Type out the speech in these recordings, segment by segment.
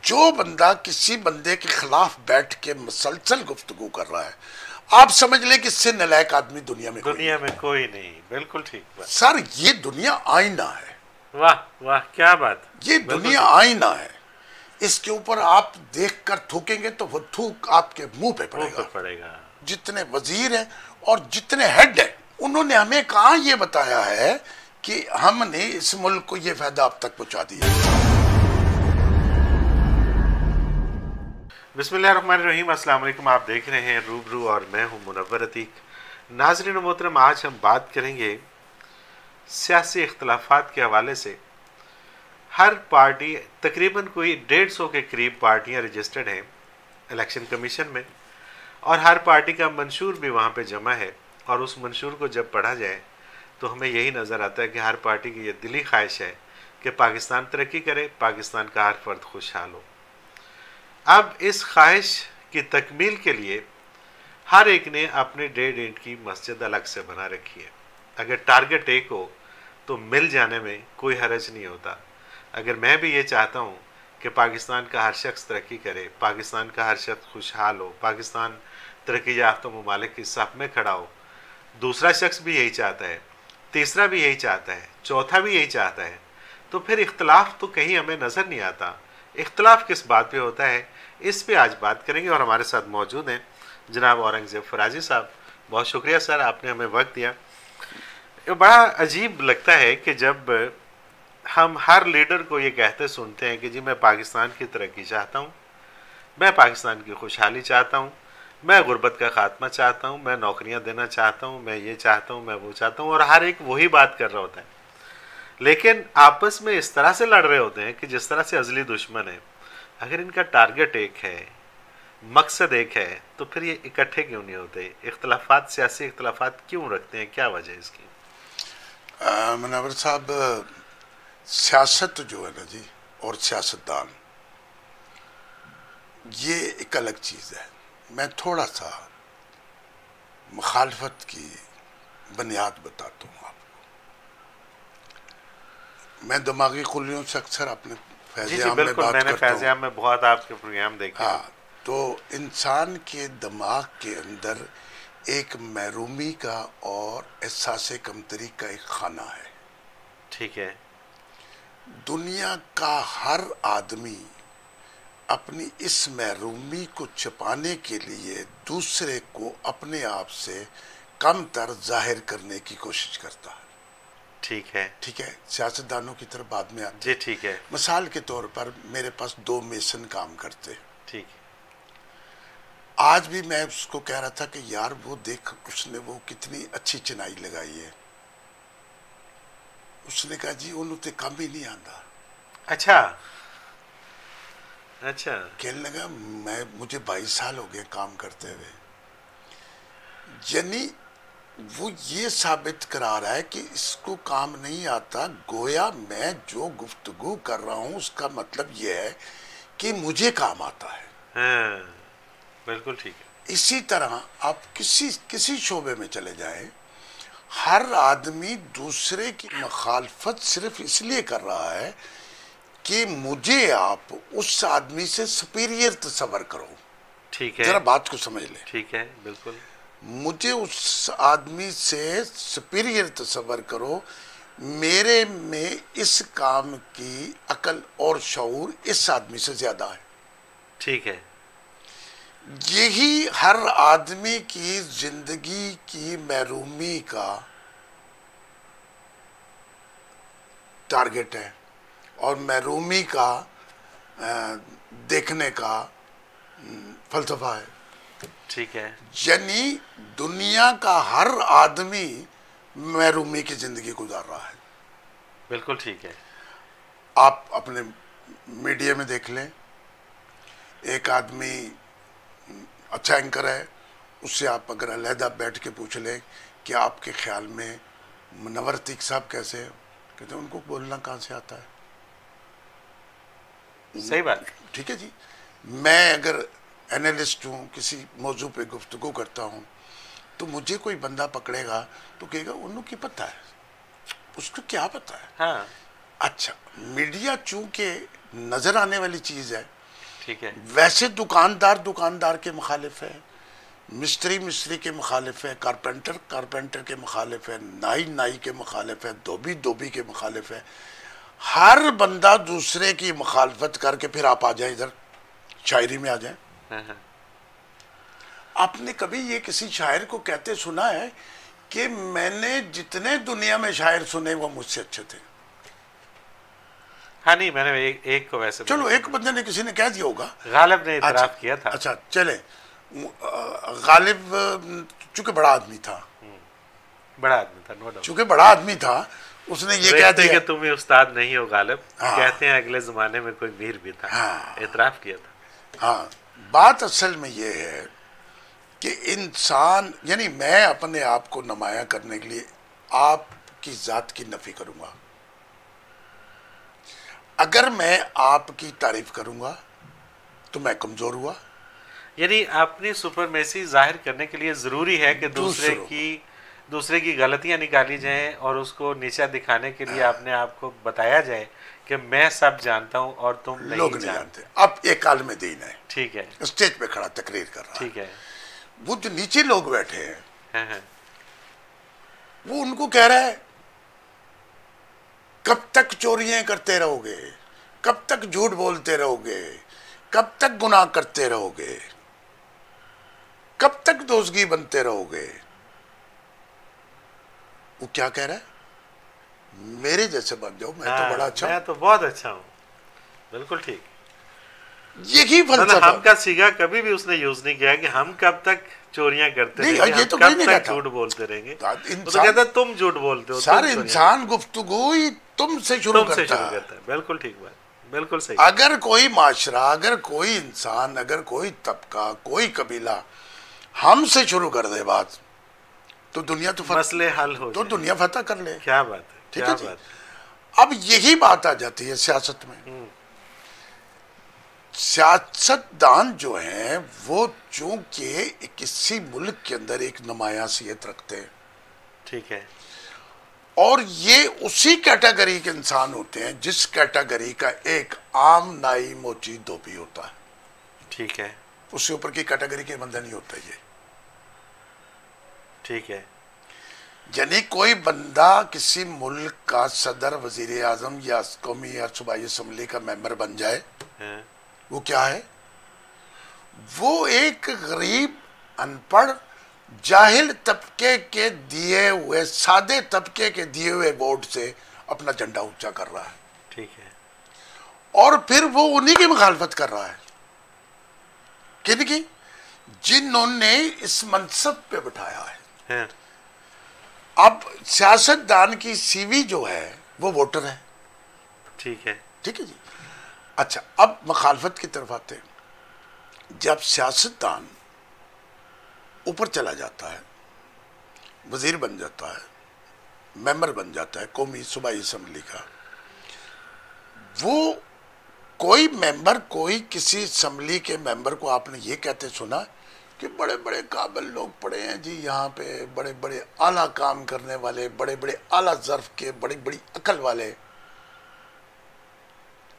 जो बंदा किसी बंदे के खिलाफ बैठ के मुसलसल गुफ्तगू कर रहा है, आप समझ लें कि इससे नालायक आदमी दुनिया में कोई नहीं। बिल्कुल ठीक बात सर। ये दुनिया आईना है। वाह वाह, क्या बात। ये दुनिया आईना है। इसके ऊपर आप देखकर थूकेंगे तो वो थूक आपके मुंह पे पड़ेगा। जितने वजीर हैं और जितने हेड हैं, उन्होंने हमें कहाँ ये बताया है कि हमने इस मुल्क को ये फायदा अब तक पहुंचा दिया। बिस्मिल्लाहिर्रहमानिर्रहीम, अस्सलाम वालेकुम। आप देख रहे हैं रूबरू और मैं हूं मुनव्वर अतीक। नाज़रीन मोहतरम, आज हम बात करेंगे सियासी इख्तलाफात के हवाले से। हर पार्टी, तकरीबन कोई 150 के करीब पार्टियां रजिस्टर्ड हैं इलेक्शन कमीशन में, और हर पार्टी का मंशूर भी वहाँ पे जमा है। और उस मंशूर को जब पढ़ा जाए तो हमें यही नज़र आता है कि हर पार्टी की ये दिली ख्वाहिश है कि पाकिस्तान तरक्की करे, पाकिस्तान का हर फर्द खुशहाल हो। अब इस ख्वाहिश की तकमील के लिए हर एक ने अपने 1.5 ईंट की मस्जिद अलग से बना रखी है। अगर टारगेट एक हो तो मिल जाने में कोई हरज नहीं होता। अगर मैं भी ये चाहता हूँ कि पाकिस्तान का हर शख्स तरक्की करे, पाकिस्तान का हर शख्स खुशहाल हो, पाकिस्तान तरक्की याफ्ता ममालिक की सफ में खड़ा हो, दूसरा शख्स भी यही चाहता है, तीसरा भी यही चाहता है, चौथा भी यही चाहता है, तो फिर इख्तलाफ तो कहीं हमें नज़र नहीं आता। इख्तलाफ किस बात पे होता है, इस पे आज बात करेंगे। और हमारे साथ मौजूद हैं जनाब औरंगज़ेब फराजी साहब। बहुत शुक्रिया सर, आपने हमें वक्त दिया। ये बड़ा अजीब लगता है कि जब हम हर लीडर को ये कहते सुनते हैं कि जी मैं पाकिस्तान की तरक्की चाहता हूँ, मैं पाकिस्तान की खुशहाली चाहता हूँ, मैं गुर्बत का खात्मा चाहता हूँ, मैं नौकरियाँ देना चाहता हूँ, मैं ये चाहता हूँ, मैं वो चाहता हूँ, और हर एक वही बात कर रहा होता है। लेकिन आपस में इस तरह से लड़ रहे होते हैं कि जिस तरह से अजली दुश्मन है। अगर इनका टारगेट एक है, मकसद एक है, तो फिर ये इकट्ठे क्यों नहीं होते? इख्तलाफात, सियासी इख्तलाफात क्यों रखते हैं? क्या वजह है इसकी? मुनव्वर साहब, सियासत जो है ना जी, और सियासतदान, ये एक अलग चीज़ है। मैं थोड़ा सा मुखालफत की बुनियाद बताता हूँ आपको। मैं दिमागी खुलियों से अक्सर अपने फैज़याम में बात मैंने करता हूँ। फैज़याम में बहुत आपके प्रोग्राम देखे। हाँ, तो इंसान के दिमाग के अंदर एक महरूमी का और एहसास कमतरी का एक खाना है। ठीक है। दुनिया का हर आदमी अपनी इस महरूमी को छिपाने के लिए दूसरे को अपने आप से कमतर जाहिर करने की कोशिश करता है। ठीक है। ठीक है, सियासतदानों की तरफ बाद में आते जी। ठीक है। मिसाल के तौर पर मेरे पास 2 मेसन काम करते हैं। ठीक है। आज भी मैं उसको कह रहा था कि यार वो देख, उसने वो कितनी अच्छी चिनाई लगाई है। उसने कहा जी उन्होंने कम ही नहीं आता। अच्छा अच्छा। कहने लगा मुझे 22 साल हो गए काम करते हुए। यानी वो ये साबित करा रहा है कि इसको काम नहीं आता। गोया मैं जो गुफ्तगू कर रहा हूँ उसका मतलब ये है कि मुझे काम आता है। हाँ, बिल्कुल ठीक है। इसी तरह आप किसी शोबे में चले जाएं, हर आदमी दूसरे की मुखालफत सिर्फ इसलिए कर रहा है कि मुझे आप उस आदमी से सुपीरियर तस्वर करो। ठीक है, जरा बात को समझ ले। ठीक है, बिल्कुल। मुझे उस आदमी से सुपीरियर तस्वर करो। मेरे में इस काम की अकल और शऊर इस आदमी से ज्यादा है। ठीक है। यही हर आदमी की जिंदगी की महरूमी का टारगेट है और महरूमी का देखने का फलसफा है। ठीक है। यानी दुनिया का हर आदमी महरूमी की जिंदगी गुजार रहा है। बिल्कुल ठीक है। आप अपने मीडिया में देख लें, एक आदमी अच्छा एंकर है, उससे आप अगर अलहदा बैठ के पूछ लें कि आपके ख्याल में मुनव्वर अतीक साहब कैसे हैं, कहते हैं उनको बोलना कहाँ से आता है। सही बात। ठीक है जी। मैं अगर एनालिस्ट हूँ, किसी मौजू पे गुफ्तगू करता हूँ, तो मुझे कोई बंदा पकड़ेगा तो कहेगा उन्हों की पता है, उसको क्या पता है। हाँ। अच्छा, मीडिया चूंकि नजर आने वाली चीज है, ठीक है। वैसे दुकानदार दुकानदार के मुखालिफ है, मिस्त्री मिस्त्री के मुखालिफ है, कारपेंटर कारपेंटर के मुखालिफ है, नाई नाई के मुखालिफ है, धोबी धोबी के मुखालिफ है। हर बंदा दूसरे की मुखालफत करके फिर आप आ जाए इधर शायरी में आ जाए। आपने कभी ये किसी शायर को कहते सुना है कि मैंने जितने दुनिया में शायर सुने वो मुझसे अच्छे थे? हाँ नहीं, मैंने एक को वैसे, चलो एक बंदे ने किसी ने कह दिया होगा, गालिब ने इतराफ किया था। अच्छा चले, गालिब चूंकि बड़ा आदमी था, बड़ा आदमी था, नो डाउट, चूंकि बड़ा आदमी था, उसने ये कह दिया कि तुम ही उस्ताद नहीं हो गालिब। हाँ, कहते हैं अगले जमाने में कोई मीर भी था। हाँ, इतराफ किया था। हाँ, बात असल में ये है कि इंसान, यानी मैं अपने आप को नुमाया करने के लिए आपकी जात की नफी करूंगा। अगर मैं आपकी तारीफ करूंगा तो मैं कमजोर हुआ। यानी अपनी सुपरमेसी जाहिर करने के लिए जरूरी है कि दूसरे की गलतियां निकाली जाएं और उसको नीचा दिखाने के लिए अपने आप को बताया जाए कि मैं सब जानता हूं और तुम नहीं जानते। अब एक आलिम दीन है, ठीक है, स्टेज पे खड़ा तकरीर कर रहा है, ठीक है, वो जो नीचे लोग बैठे हैं, हाँ, वो उनको कह रहा है कब तक चोरियां करते रहोगे, कब तक झूठ बोलते रहोगे, कब तक गुनाह करते रहोगे, कब तक दोस्ती बनते रहोगे। वो क्या कह रहा है? मेरे जैसे बन जाओ, मैं तो बड़ा अच्छा, मैं तो बहुत अच्छा हूं। बिल्कुल ठीक। यही फलसफा। हम का सीगा कभी भी उसने यूज नहीं किया कि हम कब तक चोरियां करते रहेंगे, ये तो कब तक झूठ बोलते रहेंगे। तो कहता है तुम झूठ बोलते हो। सारे इंसान गुफ्तगू ही तुमसे शुरू करता है। बिल्कुल ठीक बात, बिल्कुल सही। अगर कोई माशरा, अगर कोई इंसान, अगर कोई तबका, कोई कबीला हमसे शुरू कर दे बात, तो दुनिया तो मसले हल हो, तो दुनिया फतह कर ले। क्या बात है, ठीक है जी। अब यही बात आ जाती है सियासत में। सियासतदान जो हैं वो चूंकि किसी मुल्क के अंदर एक नुमायासियत रखते हैं, ठीक है, और ये उसी कैटेगरी के इंसान होते हैं जिस कैटेगरी का एक आम नाई मोची धोबी होता है, ठीक है, उससे ऊपर की कैटेगरी के बंदा नहीं होता ये, ठीक है। यानी कोई बंदा किसी मुल्क का सदर, वजीर आजम या कौमी या सूबाई असम्बली का मेंबर बन जाए, वो क्या है? वो एक गरीब, अनपढ़, जाहिल तबके के दिए हुए, सादे तबके के दिए हुए वोट से अपना झंडा ऊंचा कर रहा है, ठीक है, और फिर वो उन्हीं की मुखालफत कर रहा है, किनकी? जिन्होंने इस मनसब पे बिठाया है। अब सियासतदान की सीवी जो है वो वोटर है, ठीक है, ठीक है जी। अच्छा, अब मुखालफत की तरफ आते हैं। जब सियासतदान ऊपर चला जाता है, वजीर बन जाता है, मेंबर बन जाता है कौमी सूबाई असम्बली का, वो कोई मेंबर, कोई किसी असम्बली के मेंबर को आपने ये कहते सुना कि बड़े बड़े काबिल लोग पड़े हैं जी यहाँ पे, बड़े बड़े आला काम करने वाले, बड़े बड़े आला ज़र्फ के, बड़ी बड़ी अकल वाले?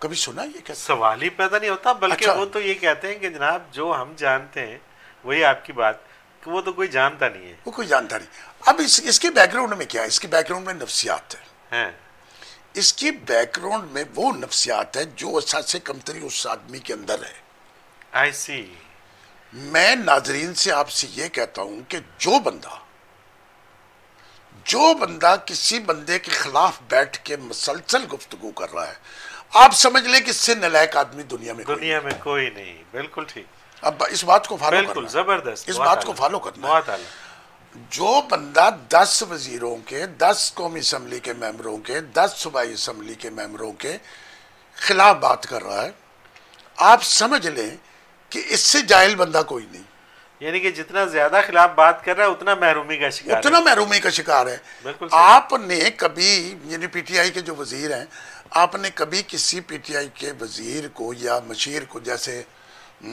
कभी सुना ये? क्या सवाल ही पैदा नहीं होता, बल्कि अच्छा, वो तो ये कहते हैं कि जनाब जो हम जानते हैं वही आपकी बात, कि वो तो कोई जानता नहीं है, वो कोई जानता नहीं। अब इसके बैकग्राउंड में क्या है? इसके बैकग्राउंड में नफ्सियात है। इसकी बैकग्राउंड में वो नफ्सियात है जो असासे कमतरी उस आदमी के अंदर है। आई सी। मैं नाजरीन से आपसे ये कहता हूं कि जो बंदा किसी बंदे के खिलाफ बैठ के मसलसल गुफ्तगू कर रहा है, आप समझ लें कि इससे नालायक आदमी दुनिया में कोई नहीं। बिल्कुल ठीक। अब इस बात को फॉलो बिल्कुल जबरदस्त, इस बात को फॉलो करना, बहुत आला। जो बंदा 10 वजीरों के, 10 कौमी असम्बली के मेंबरों के, 10 सूबाई असम्बली के मेंबरों के खिलाफ बात कर रहा है, आप समझ लें कि इससे जाहिल बंदा कोई नहीं। यानी कि जितना ज्यादा खिलाफ बात कर रहा है उतना महरूमी का शिकार है। बिल्कुल। आपने कभी, यानी पीटीआई के जो वजीर हैं, आपने कभी किसी पीटीआई के वजीर को या मशीर को, जैसे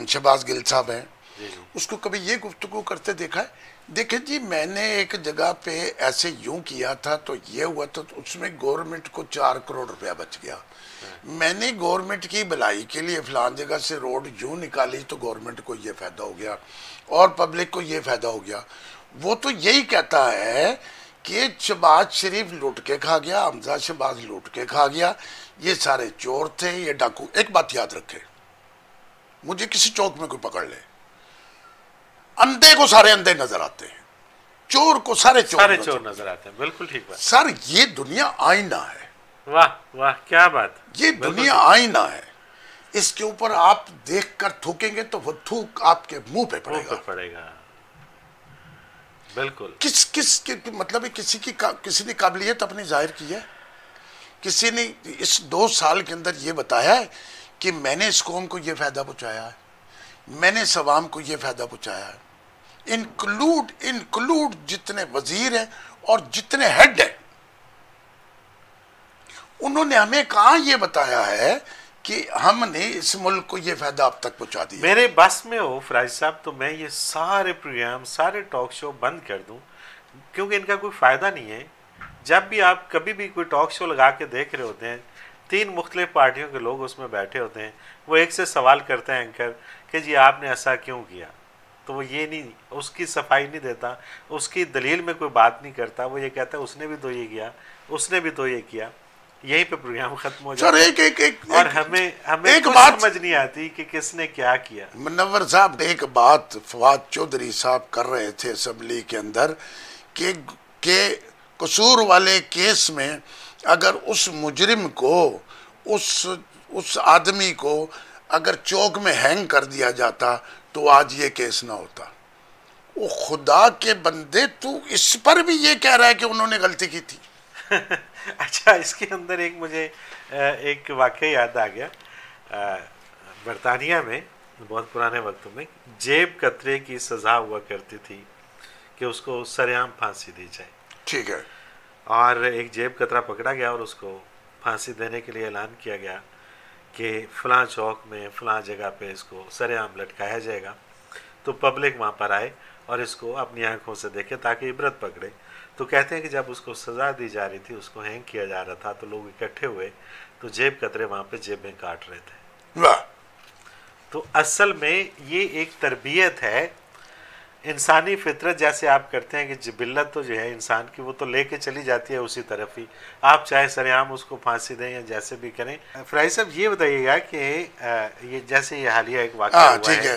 शहबाज गिल साहब हैं, जी जी। उसको कभी ये गुफ्तगू करते देखा है? देखे जी, मैंने एक जगह पे ऐसे यूं किया था तो ये हुआ, तो उसमें गवर्नमेंट को 4 करोड़ रुपया बच गया। मैंने गवर्नमेंट की भलाई के लिए फलान जगह से रोड यूं निकाली तो गवर्नमेंट को ये फायदा हो गया और पब्लिक को ये फायदा हो गया। वो तो यही कहता है कि शहबाज शरीफ लूट के खा गया, हमजा शहबाज लूट के खा गया, ये सारे चोर थे, ये डाकू। एक बात याद रखे, मुझे किसी चौक में कोई पकड़ ले, अंधे को सारे अंधे नजर आते हैं, चोर को सारे चोर नजर आते हैं। बिल्कुल ठीक बात सर, ये दुनिया आईना है। वाह वाह, क्या बात। ये दुनिया आईना है, इसके ऊपर आप देखकर थूकेंगे तो वो थूक आपके मुंह पे पड़ेगा। बिल्कुल। मतलब है, किसी ने काबिलियत अपनी जाहिर की है? किसी ने इस 2 साल के अंदर ये बताया है कि मैंने इस कौम को ये फायदा पहुंचाया है, मैंने इस अवाम को ये फायदा पहुंचाया है? इंक्लूड जितने वजीर हैं और जितने हेड हैं, उन्होंने हमें कहां ये बताया है कि हमने इस मुल्क को ये फायदा अब तक पहुंचा दिया? मेरे बस में हो फराज साहब तो मैं ये सारे प्रोग्राम, सारे टॉक शो बंद कर दूं, क्योंकि इनका कोई फायदा नहीं है। जब भी आप कभी भी कोई टॉक शो लगा के देख रहे होते हैं, 3 मुख्तलिफ पार्टियों के लोग उसमें बैठे होते हैं, वो एक से सवाल करते हैं एंकर कि जी आपने ऐसा क्यों किया, तो वो ये नहीं, उसकी सफाई नहीं देता, उसकी दलील में कोई बात नहीं करता, वो ये कहता है उसने भी तो ये किया, उसने भी तो ये किया, यहीं पे प्रोग्राम खत्म हो जाता है। और हमें एक कुछ बात समझ नहीं आती कि किसने क्या किया। मुनव्वर साहब, एक बात फवाद चौधरी साहब कर रहे थे असेंबली के अंदर कि कसूर वाले केस में अगर उस मुजरिम को, उस आदमी को अगर चौक में हैंग कर दिया जाता तो आज ये केस ना होता। वो खुदा के बंदे, तू इस पर भी ये कह रहा है कि उन्होंने गलती की थी? अच्छा, इसके अंदर एक मुझे एक वाक़या याद आ गया। बरतानिया में बहुत पुराने वक्तों में जेब कतरे की सज़ा हुआ करती थी कि उसको सरेआम फांसी दी जाए। ठीक है। और एक जेब कतरा पकड़ा गया और उसको फांसी देने के लिए ऐलान किया गया कि फ़लाँ चौक में फ़लाँ जगह पे इसको सरेआम लटकाया जाएगा। तो पब्लिक वहाँ पर आए और इसको अपनी आंखों से देखे ताकि इबरत पकड़े। तो कहते हैं कि जब उसको सज़ा दी जा रही थी, उसको हैंग किया जा रहा था, तो लोग इकट्ठे हुए तो जेब कतरे वहाँ पे जेबें काट रहे थे। वाह। तो असल में ये एक तरबियत है, इंसानी फितरत जैसे आप करते हैं कि जिबिल्लत तो जो है इंसान की, वो तो लेके चली जाती है उसी तरफ ही, आप चाहे सरेआम उसको फांसी दें या जैसे भी करें। फराज साहब ये बताइएगा कि ये जैसे ये हालिया एक वाक़या हुआ है,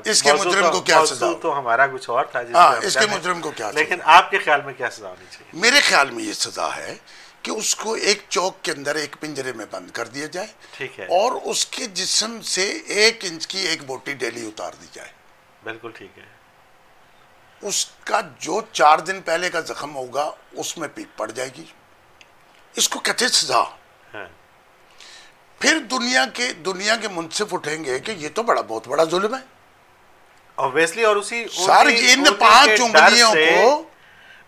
इसके मुजरिम को क्या सजा? तो हमारा कुछ और था, इसके मुजरिम को क्या? लेकिन आपके ख्याल में क्या सजा होनी चाहिए? मेरे ख्याल में ये सजा है कि उसको एक चौक के अंदर एक पिंजरे में बंद कर दिया जाए। ठीक है। और उसके जिस्म से 1 इंच की एक बोटी डेली उतार दी जाए। बिल्कुल ठीक है। उसका जो 4 दिन पहले का जख्म होगा उसमें पीक पड़ जाएगी। इसको कहते सजा। हाँ। फिर दुनिया के मुंसिफ उठेंगे कि ये तो बहुत बड़ा जुल्म है। ऑब्वियसली। और उसी सर, इन 5 उंगलियों को,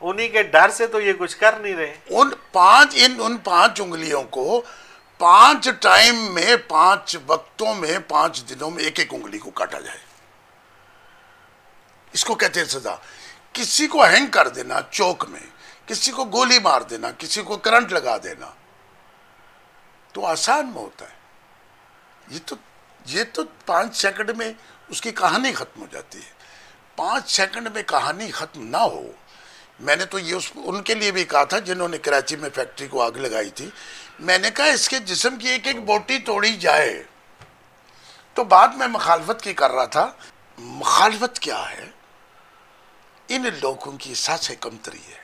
उन्हीं के डर से तो ये कुछ कर नहीं रहे। उन 5 उंगलियों को 5 टाइम में, 5 वक्तों में, 5 दिनों में 1-1 उंगली को काटा जाए। इसको कहते हैं सजा। किसी को हैंग कर देना चौक में, किसी को गोली मार देना, किसी को करंट लगा देना तो आसान में होता है। ये तो 5 सेकंड में उसकी कहानी खत्म हो जाती है। 5 सेकंड में कहानी खत्म ना हो। मैंने तो ये उनके लिए भी कहा था जिन्होंने कराची में फैक्ट्री को आग लगाई थी। मैंने कहा इसके जिस्म की 1-1 बोटी तोड़ी जाए। तो बाद में मुखालफत की कर रहा था। मुखालफत क्या है? इन लोगों की सांसें कमतरी है।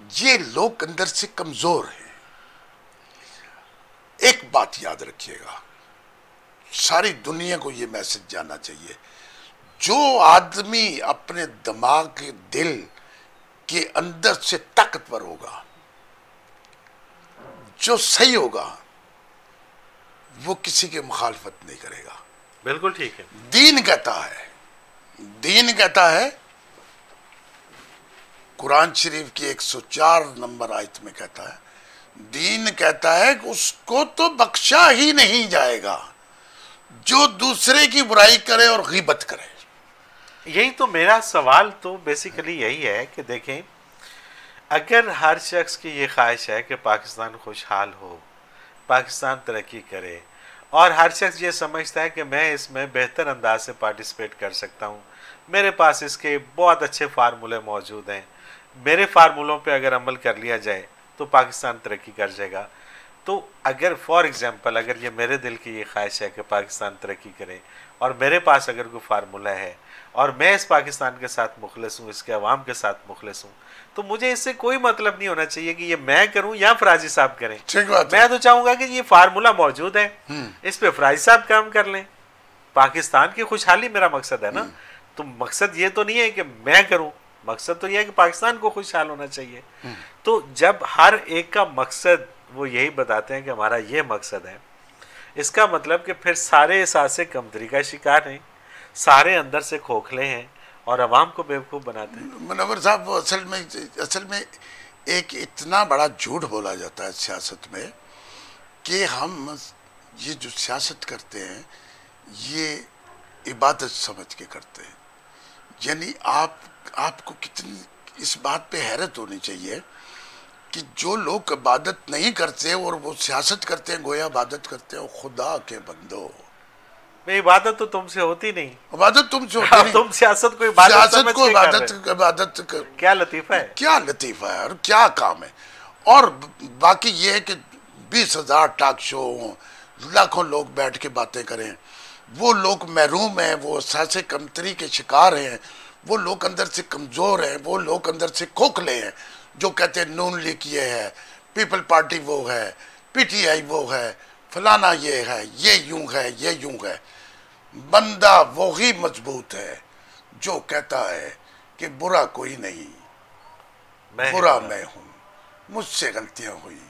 ये लोग अंदर से कमजोर हैं। एक बात याद रखिएगा, सारी दुनिया को ये मैसेज जाना चाहिए, जो आदमी अपने दिमाग, दिल के अंदर से ताकतवर होगा, जो सही होगा, वो किसी के मुखालफत नहीं करेगा। बिल्कुल ठीक है। दीन कहता है कुरान शरीफ की 104 नंबर आयत में कहता है, दीन कहता है कि उसको तो बख्शा ही नहीं जाएगा जो दूसरे की बुराई करे और गीबत करे। यही तो मेरा सवाल तो बेसिकली यही है कि देखें, अगर हर शख्स की ये ख्वाहिश है कि पाकिस्तान खुशहाल हो, पाकिस्तान तरक्की करे, और हर शख्स ये समझता है कि मैं इसमें बेहतर अंदाज से पार्टिसिपेट कर सकता हूँ, मेरे पास इसके बहुत अच्छे फार्मूले मौजूद हैं, मेरे फार्मूलों पे अगर अमल कर लिया जाए तो पाकिस्तान तरक्की कर जाएगा। तो अगर फॉर एग्ज़ाम्पल अगर ये मेरे दिल की ये ख्वाहिश है कि पाकिस्तान तरक्की करे और मेरे पास अगर कोई फार्मूला है और मैं इस पाकिस्तान के साथ मुखलिस हूँ, इसके अवाम के साथ मुखलिस हूँ, तो मुझे इससे कोई मतलब नहीं होना चाहिए कि ये मैं करूँ या फराजी साहब करें। मैं तो चाहूँगा कि ये फार्मूला मौजूद है, इस पे फराजी साहब काम कर लें। पाकिस्तान की खुशहाली मेरा मकसद है ना, तो मकसद ये तो नहीं है कि मैं करूँ, मकसद तो ये है कि पाकिस्तान को खुशहाल होना चाहिए। तो जब हर एक का मकसद वो यही बताते हैं कि हमारा ये मकसद है, इसका मतलब कि फिर सारे एहसास कमतरी का शिकार हैं, सारे अंदर से खोखले हैं और अवाम को बेवकूफ़ बनाते हैं। मुनव्वर साहब, असल में एक इतना बड़ा झूठ बोला जाता है सियासत में कि हम ये जो सियासत करते हैं ये इबादत समझ के करते हैं। यानी आपको कितनी इस बात पे हैरत होनी चाहिए कि जो लोग इबादत नहीं करते और वो सियासत करते हैं, गोया इबादत करते हैं। खुदा के बंदो, इबादत तो तुमसे होती नहीं, इबादत तुमसे होती नहीं, तुम सियासत को इबादत क्या लतीफ़ा है, क्या लतीफ़ा है और क्या काम है। और बाकी ये है कि 20,000 टॉक शो, लाखों लोग बैठ के बातें करें, वो लोग महरूम हैं, वो एहसास कमतरी के शिकार हैं, वो लोग अंदर से कमज़ोर हैं, वो लोग अंदर से खोखले हैं, जो कहते हैं नून लीग ये है, पीपल पार्टी वो है, पीटीआई वो है, फलाना ये है, ये यूं है, ये यूं है। बंदा वो ही मजबूत है जो कहता है कि बुरा कोई नहीं, बुरा मैं हूँ, मुझसे गलतियाँ हुई,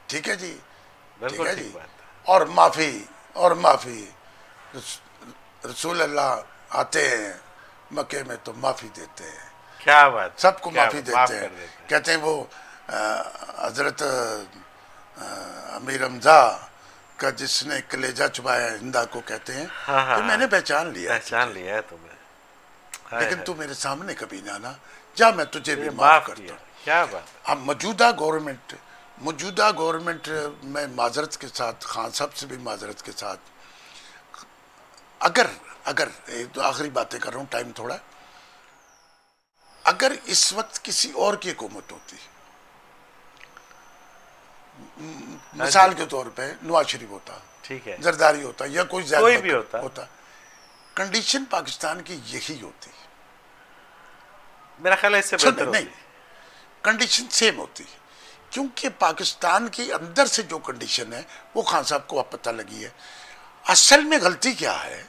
ठीक है जी, ठीक है जी, और माफ़ी रसूल अल्लाह आते हैं मक्के में तो माफ़ी देते हैं। क्या बात, सबको माफ़ी देते हैं। कहते हैं वो हजरत अमीर हमजा का जिसने कलेजा चुबाया हिंदा को कहते हैं, तो मैंने पहचान लिया है तुम्हें, लेकिन तू मेरे सामने कभी ना आना, जा मैं तुझे भी माफ़ करता हूँ। क्या बात। अब मौजूदा गवर्नमेंट में माजरत के साथ, खान साहब से भी माजरत के साथ, अगर एक तो आखिरी बातें कर रहा हूँ, टाइम थोड़ा, अगर इस वक्त किसी और की हुकूमत होती, मिसाल के तौर पे नवाज शरीफ होता, ठीक है, जरदारी होता या कोई भी होता, कंडीशन पाकिस्तान की यही होती, मेरा ख्याल है इससे बेहतर नहीं, कंडीशन सेम होती, क्योंकि पाकिस्तान के अंदर से जो कंडीशन है वो खान साहब को अब पता लगी है। असल में गलती क्या है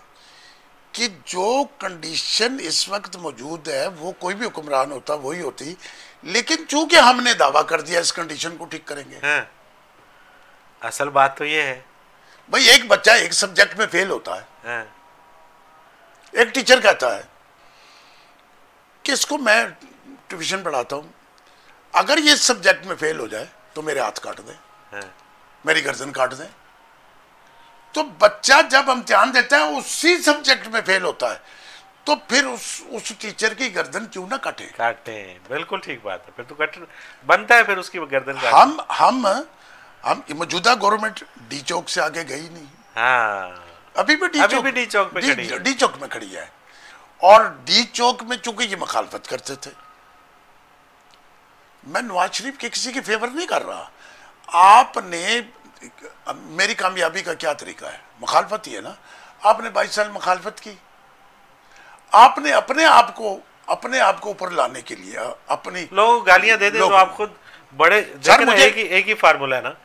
कि जो कंडीशन इस वक्त मौजूद है वो कोई भी हुक्मरान होता वही होती, लेकिन चूंकि हमने दावा कर दिया इस कंडीशन को ठीक करेंगे। हाँ। असल बात तो ये है भाई, एक बच्चा एक सब्जेक्ट में फेल होता है, हाँ। एक टीचर कहता है कि इसको मैं ट्यूशन पढ़ाता हूँ, अगर ये सब्जेक्ट में फेल हो जाए तो मेरे हाथ काट दें, हाँ। मेरी गर्दन काट दें। तो बच्चा जब इम्तिहान देता है उसी सब्जेक्ट में फेल होता है, तो फिर उस टीचर की गर्दन क्यों ना काटे। बिल्कुल ठीक बात है, फिर तो कट बनता है, फिर उसकी गर्दन काटे। हम मौजूदा गवर्नमेंट डी चौक से आगे गई नहीं। हाँ, अभी भी डी चौक में खड़ी है, और डी चौक में चूंकि ये मुखालफत करते थे, मैं नवाज शरीफ के किसी के फेवर नहीं कर रहा, आपने मेरी कामयाबी का क्या तरीका है, मुखालफत ही है ना। आपने 22 साल मुखालफत की, आपने अपने आप को ऊपर लाने के लिए अपनी लोग गालियां दे दें तो आप खुद बड़े, एक ही फार्मूला है ना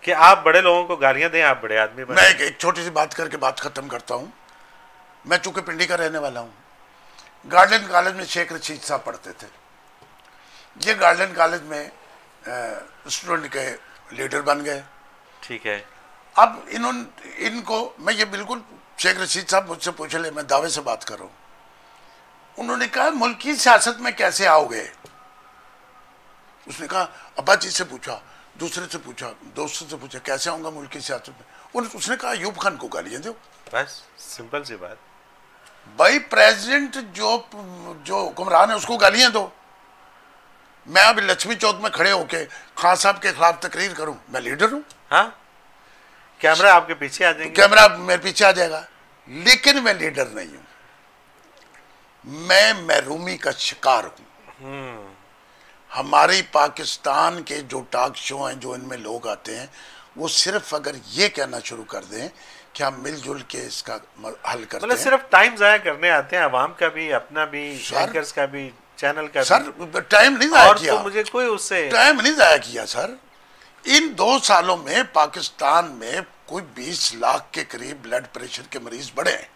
कि आप बड़े लोगों को गालियां दें, आप बड़े आदमी बने। मैं एक छोटी सी बात करके बात खत्म करता हूं। मैं चूंकि पिंडी का रहने वाला हूं, गार्डन कॉलेज में शेख रशीद साहब पढ़ते थे। ये गार्डन कॉलेज में स्टूडेंट के लीडर बन गए, ठीक है। अब इनको मैं ये बिल्कुल, शेख रशीद साहब मुझसे पूछ ले, मैं दावे से बात कर रहा हूँ, उन्होंने कहा मुल्की सियासत में कैसे आओगे। उसने कहा अब्बा जी से पूछा, दूसरे से पूछा, दोस्तों से पूछा, कैसे आऊँगा मुल्की सियासत में। उसने कहा अयूब खान को गालियां दो, बस सिंपल सी बात। भाई प्रेसिडेंट जो हुक्मरान है उसको गालियां दो। मैं अभी लक्ष्मी चौक में खड़े होके खान साहब के खिलाफ तकरीर करूं, मैं लीडर हूं। हाँ, कैमरा आपके पीछे आ जाएंगे, कैमरा मेरे पीछे आ जाएगा, लेकिन मैं लीडर नहीं हूं, मैं महरूमी का शिकार हूं। हमारी पाकिस्तान के जो टॉक शो हैं, जो इनमें लोग आते हैं, वो सिर्फ अगर ये कहना शुरू कर दें कि हम मिलजुल के इसका हल करते हैं, सिर्फ टाइम जाया करने आते हैं, आवाम का भी, अपना भी, एंकर्स का भी, चैनल का सर भी। टाइम नहीं जाया किया, तो मुझे कोई उससे टाइम नहीं जाया किया सर। इन 2 सालों में पाकिस्तान में कोई 20 लाख के करीब ब्लड प्रेशर के मरीज बढ़े।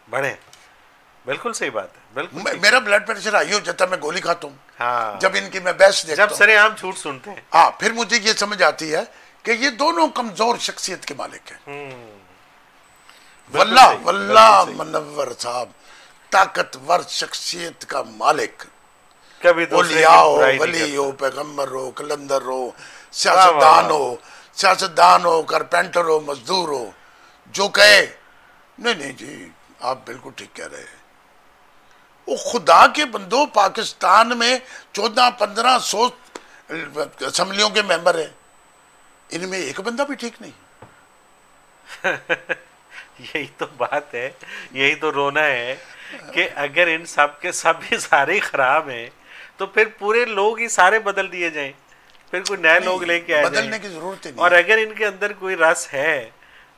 बिल्कुल सही बात है, बिल्कुल। मेरा ब्लड प्रेशर हाई हो जाता है, मैं गोली खाता हूँ। हाँ, जब इनकी मैं बहस देखता हूँ, जब सरेआम झूठ सुनते हैं, हाँ, फिर मुझे ये समझ आती है कि ये दोनों कमजोर शख्सियत के मालिक हैं। वल्लाह मुनव्वर साहब ताकतवर शख्सियत का मालिक, कभी ओलिया हो, वली हो, पैगंबर हो, कलंदर हो, सियासतदान हो, कारपेंटर हो, मजदूर हो, जो कहे नहीं जी आप बिल्कुल ठीक कह रहे हैं। वो खुदा के बंदो, पाकिस्तान में 1400-1500 असेंबलियों के मेंबर है, इनमें एक बंदा भी ठीक नहीं। यही तो बात है, यही तो रोना है कि अगर इन सब के सब ही सारे खराब हैं तो फिर पूरे लोग ही सारे बदल दिए जाएं, फिर कोई नए लोग लेके आ जाएं। बदलने की जरूरत नहीं। और अगर इनके अंदर कोई रस है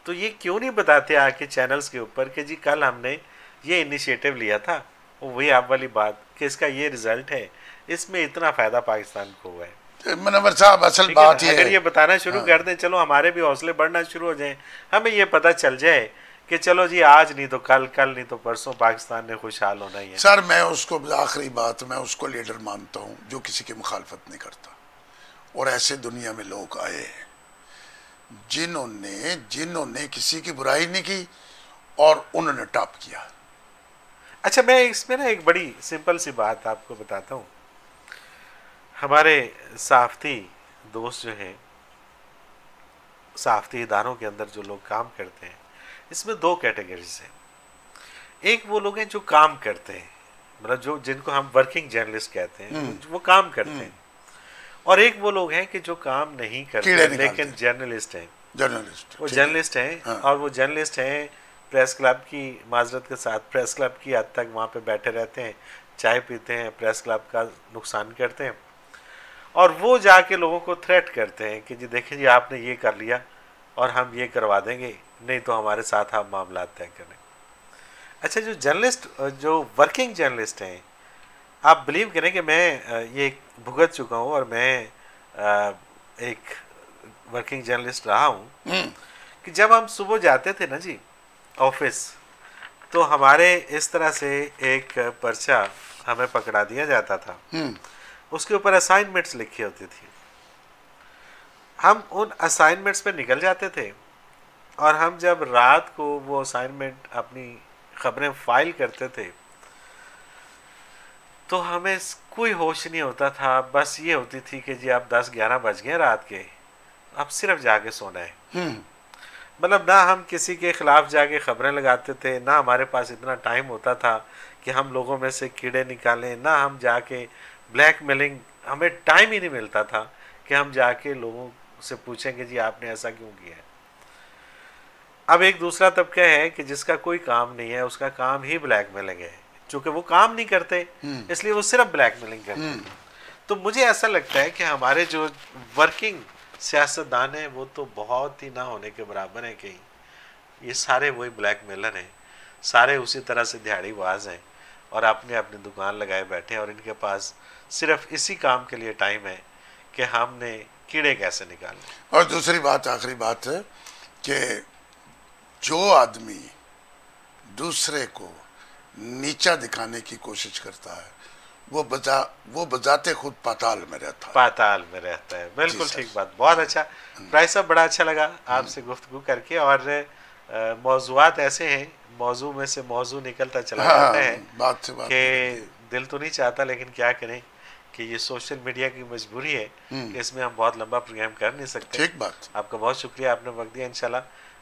तो ये क्यों नहीं बताते आके चैनल्स के ऊपर कि जी कल हमने ये इनिशिएटिव लिया था, वही आप वाली बात कि इसका ये रिजल्ट है, इसमें इतना फायदा पाकिस्तान को हुआ है। मुनव्वर साहब असल बात ये है, अगर ये बताना शुरू कर दें, चलो हमारे भी हौसले बढ़ना शुरू हो जाएं, हमें ये पता चल जाए कि चलो जी आज नहीं तो कल, कल नहीं तो परसों पाकिस्तान ने खुशहाल होना ही है। सर मैं उसको, आखिरी बात, मैं उसको लीडर मानता हूँ जो किसी की मुखालफत नहीं करता। और ऐसे दुनिया में लोग आए जिन्होंने किसी की बुराई नहीं की और उन्होंने टॉप किया। अच्छा, मैं इसमें ना एक बड़ी सिंपल सी बात आपको बताता हूँ। हमारे सहाफ़ती दोस्त जो हैं, सहाफ़ती इदारों के अंदर जो लोग काम करते हैं, इसमें 2 कैटेगरीज हैं। एक वो लोग हैं जो काम करते हैं, मतलब जो जिनको हम वर्किंग जर्नलिस्ट कहते हैं, वो काम करते हैं, और एक वो लोग हैं कि जो काम नहीं करते लेकिन जर्नलिस्ट हैं, वो जर्नलिस्ट हैं। हाँ। और वो जर्नलिस्ट हैं, प्रेस क्लब की, माजरत के साथ प्रेस क्लब की हद तक वहाँ पे बैठे रहते हैं, चाय पीते हैं, प्रेस क्लब का नुकसान करते हैं, और वो जाके लोगों को थ्रेट करते हैं कि जी देखें जी आपने ये कर लिया और हम ये करवा देंगे, नहीं तो हमारे साथ आप मामला तय करें। अच्छा, जो जर्नलिस्ट, जो वर्किंग जर्नलिस्ट हैं, आप बिलीव करें कि मैं ये भुगत चुका हूँ, और मैं एक वर्किंग जर्नलिस्ट रहा हूँ, कि जब हम सुबह जाते थे ना जी ऑफिस, तो हमारे इस तरह से एक पर्चा हमें पकड़ा दिया जाता था, उसके ऊपर असाइनमेंट्स लिखी होती थी। हम उन असाइनमेंट्स पे निकल जाते थे, और हम जब रात को वो असाइनमेंट अपनी खबरें फाइल करते थे तो हमें कोई होश नहीं होता था, बस ये होती थी कि जी अब 10-11 बज गए रात के, अब सिर्फ जाके सोना है। मतलब ना हम किसी के खिलाफ जाके खबरें लगाते थे, ना हमारे पास इतना टाइम होता था कि हम लोगों में से कीड़े निकालें, ना हम जाके ब्लैकमेलिंग, हमें टाइम ही नहीं मिलता था कि हम जाके लोगों से पूछें कि जी आपने ऐसा क्यों किया है। अब एक दूसरा तबका है कि जिसका कोई काम नहीं है, उसका काम ही ब्लैकमेलिंग है, चूँकि वो काम नहीं करते इसलिए वो सिर्फ ब्लैकमेलिंग करते हैं। तो मुझे ऐसा लगता है कि हमारे जो वर्किंग सियासतदान हैं वो तो बहुत ही ना होने के बराबर हैं, कि ये सारे वही ब्लैकमेलर हैं, सारे उसी तरह से दिहाड़ीबाज हैं, और अपने अपनी दुकान लगाए बैठे हैं, और इनके पास सिर्फ इसी काम के लिए टाइम है कि हमने कीड़े कैसे निकाले। और दूसरी बात, आखिरी बात है कि जो आदमी दूसरे को नीचा दिखाने की कोशिश करता है वो बजाते खुद पाताल में रहता है। बिल्कुल ठीक बात, बहुत अच्छा प्राइस साहब, बड़ा अच्छा लगा आपसे गुफ्तगू करके। और मौजूआत ऐसे हैं, मौजू में से मौजू निकलता चला जाता है, बात से बात कि दिल तो नहीं चाहता, लेकिन क्या करें कि ये सोशल मीडिया की मजबूरी है कि इसमें हम बहुत लंबा प्रोग्राम कर नहीं सकते। ठीक बात। आपका बहुत शुक्रिया, आपने वक्त दिया। इंशाल्लाह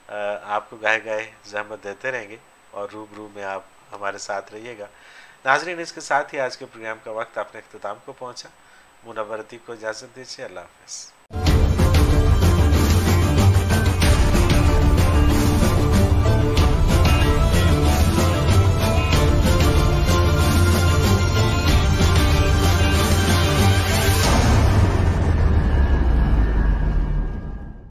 आपको गाहे गाहे जहमत देते रहेंगे और रूबरू में आप हमारे साथ रहिएगा। नाजरीन, इसके साथ ही आज के प्रोग्राम का वक्त अपने अख्ताम को पहुँचा। मुनव्वर अतीक को इजाज़त दीजिए। अल्लाह हाफ़िज़।